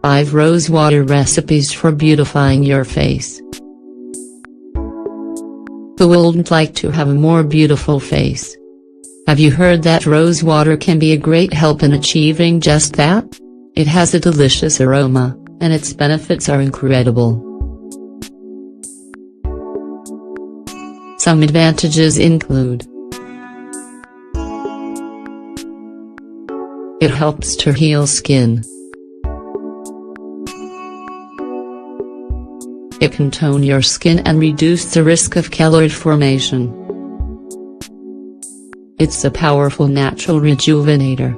5 Rose Water Recipes for Beautifying Your Face. Who wouldn't like to have a more beautiful face? Have you heard that rose water can be a great help in achieving just that? It has a delicious aroma, and its benefits are incredible. Some advantages include: it helps to heal skin. It can tone your skin and reduce the risk of keloid formation. It's a powerful natural rejuvenator.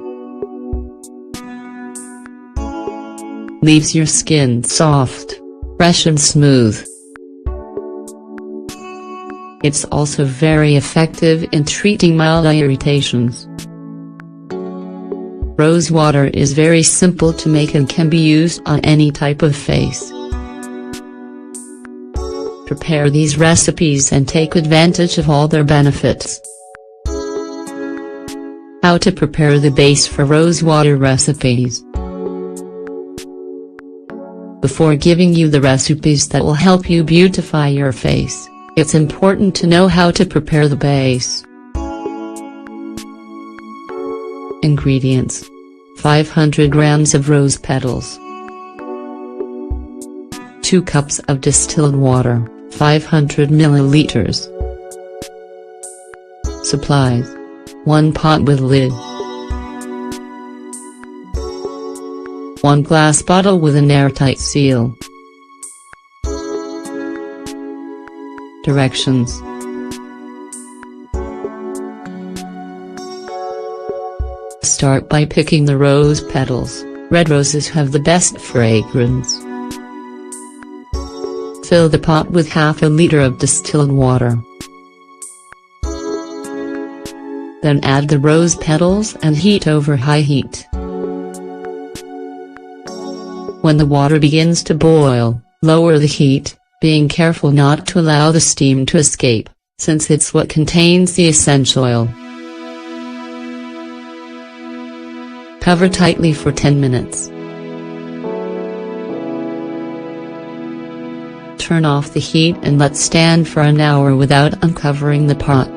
Leaves your skin soft, fresh and smooth. It's also very effective in treating mild eye irritations. Rose water is very simple to make and can be used on any type of face. Prepare these recipes and take advantage of all their benefits. How to prepare the base for rose water recipes. Before giving you the recipes that will help you beautify your face, it's important to know how to prepare the base. Ingredients: 500 grams of rose petals, 2 cups of distilled water, 500 milliliters. Supplies: 1 pot with lid, 1 glass bottle with an airtight seal. Directions: start by picking the rose petals. Red roses have the best fragrance. Fill the pot with half a liter of distilled water. Then add the rose petals and heat over high heat. When the water begins to boil, lower the heat, being careful not to allow the steam to escape, since it's what contains the essential oil. Cover tightly for 10 minutes. Turn off the heat and let stand for an hour without uncovering the pot.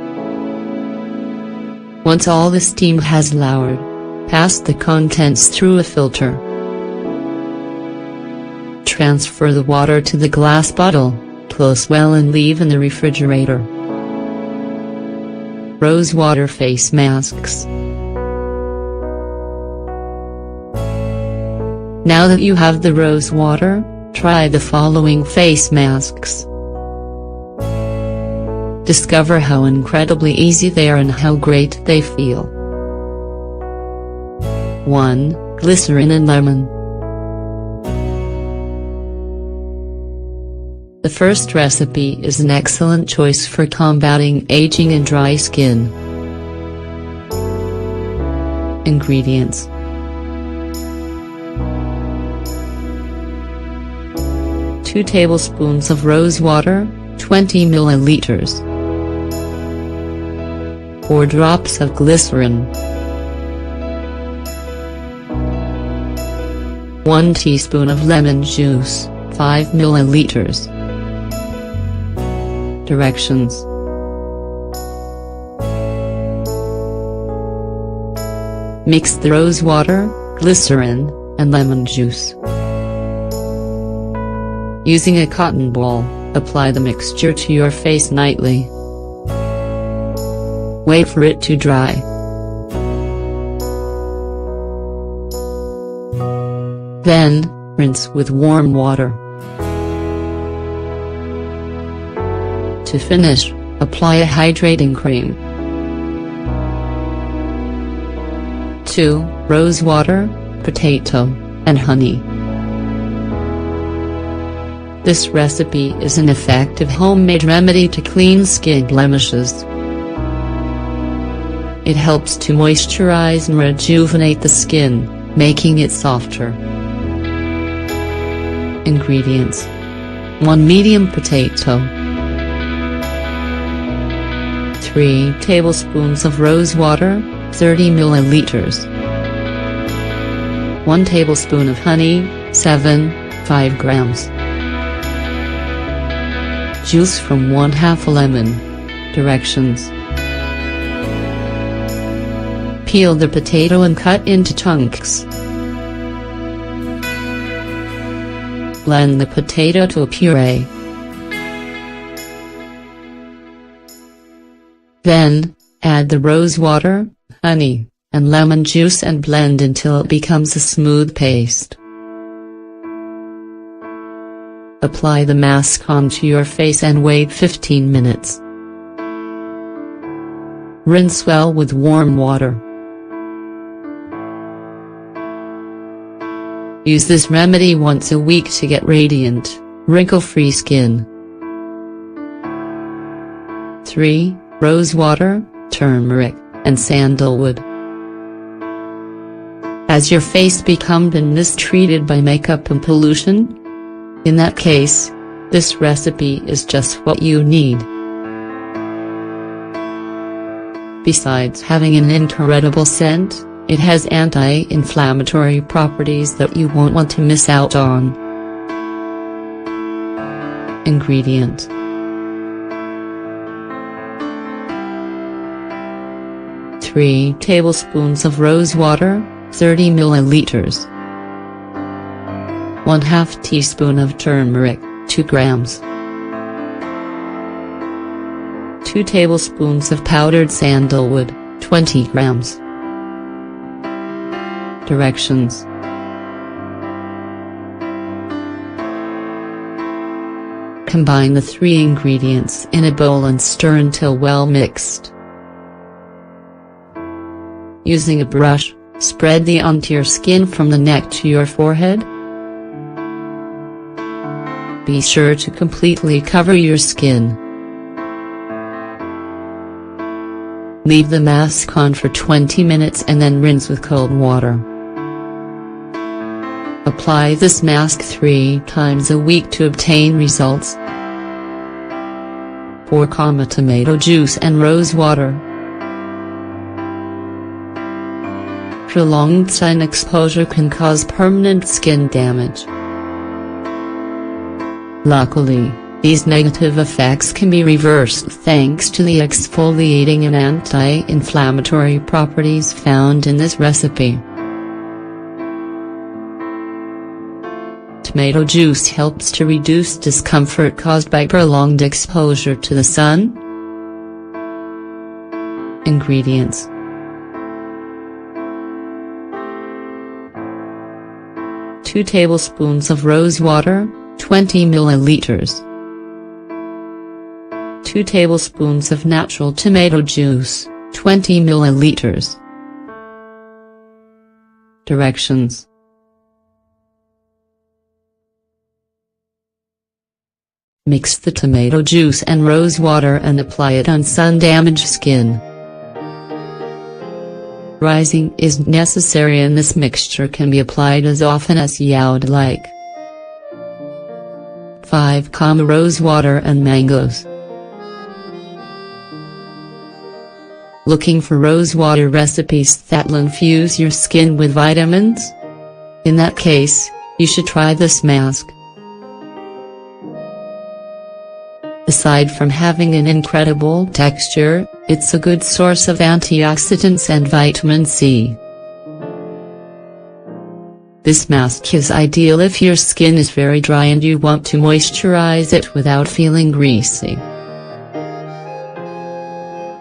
Once all the steam has lowered, pass the contents through a filter. Transfer the water to the glass bottle, close well and leave in the refrigerator. Rose water face masks. Now that you have the rose water, try the following face masks. Discover how incredibly easy they are and how great they feel. 1. Glycerin and lemon. The first recipe is an excellent choice for combating aging and dry skin. Ingredients: 2 tablespoons of rose water, 20 milliliters. 4 drops of glycerin. 1 teaspoon of lemon juice, 5 milliliters. Directions: mix the rose water, glycerin, and lemon juice. Using a cotton ball, apply the mixture to your face nightly. Wait for it to dry. Then, rinse with warm water. To finish, apply a hydrating cream. 2. Rose water, potato, and honey. This recipe is an effective homemade remedy to clean skin blemishes. It helps to moisturize and rejuvenate the skin, making it softer. Ingredients: 1 medium potato, 3 tablespoons of rose water, 30 milliliters. 1 tablespoon of honey, 7. 5 grams. Juice from 1/2 lemon. Directions. Peel the potato and cut into chunks. Blend the potato to a puree. Then, add the rose water, honey, and lemon juice and blend until it becomes a smooth paste. Apply the mask onto your face and wait 15 minutes. Rinse well with warm water. Use this remedy once a week to get radiant, wrinkle-free skin. 3. Rose water, turmeric, and sandalwood. Has your face become mistreated by makeup and pollution? In that case, this recipe is just what you need. Besides having an incredible scent, it has anti-inflammatory properties that you won't want to miss out on. Ingredient: 3 tablespoons of rose water, 30 milliliters. 1/2 teaspoon of turmeric, 2 grams. 2 tablespoons of powdered sandalwood, 20 grams. Directions. Combine the 3 ingredients in a bowl and stir until well mixed. Using a brush, spread the onto your skin from the neck to your forehead. Be sure to completely cover your skin. Leave the mask on for 20 minutes and then rinse with cold water. Apply this mask 3 times a week to obtain results. 4. Tomato juice and rose water. Prolonged sun exposure can cause permanent skin damage. Luckily, these negative effects can be reversed thanks to the exfoliating and anti-inflammatory properties found in this recipe. Tomato juice helps to reduce discomfort caused by prolonged exposure to the sun. Ingredients: 2 tablespoons of rose water, 20 milliliters. 2 tablespoons of natural tomato juice, 20 milliliters. Directions. Mix the tomato juice and rose water and apply it on sun-damaged skin. Rising is necessary and this mixture can be applied as often as you would like. 5. Rose water and mangoes. Looking for rose water recipes that will infuse your skin with vitamins? In that case, you should try this mask. Aside from having an incredible texture, it's a good source of antioxidants and vitamin C. This mask is ideal if your skin is very dry and you want to moisturize it without feeling greasy.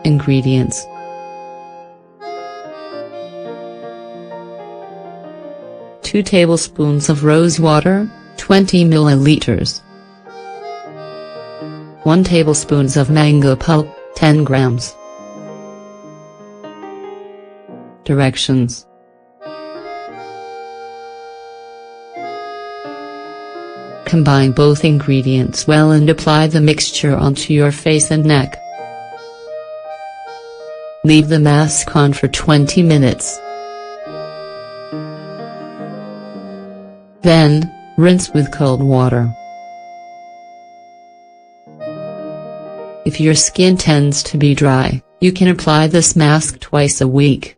Ingredients: 2 tablespoons of rose water, 20 milliliters. 1 tablespoon of mango pulp, 10 grams. Directions. Combine both ingredients well and apply the mixture onto your face and neck. Leave the mask on for 20 minutes. Then, rinse with cold water. If your skin tends to be dry, you can apply this mask twice a week.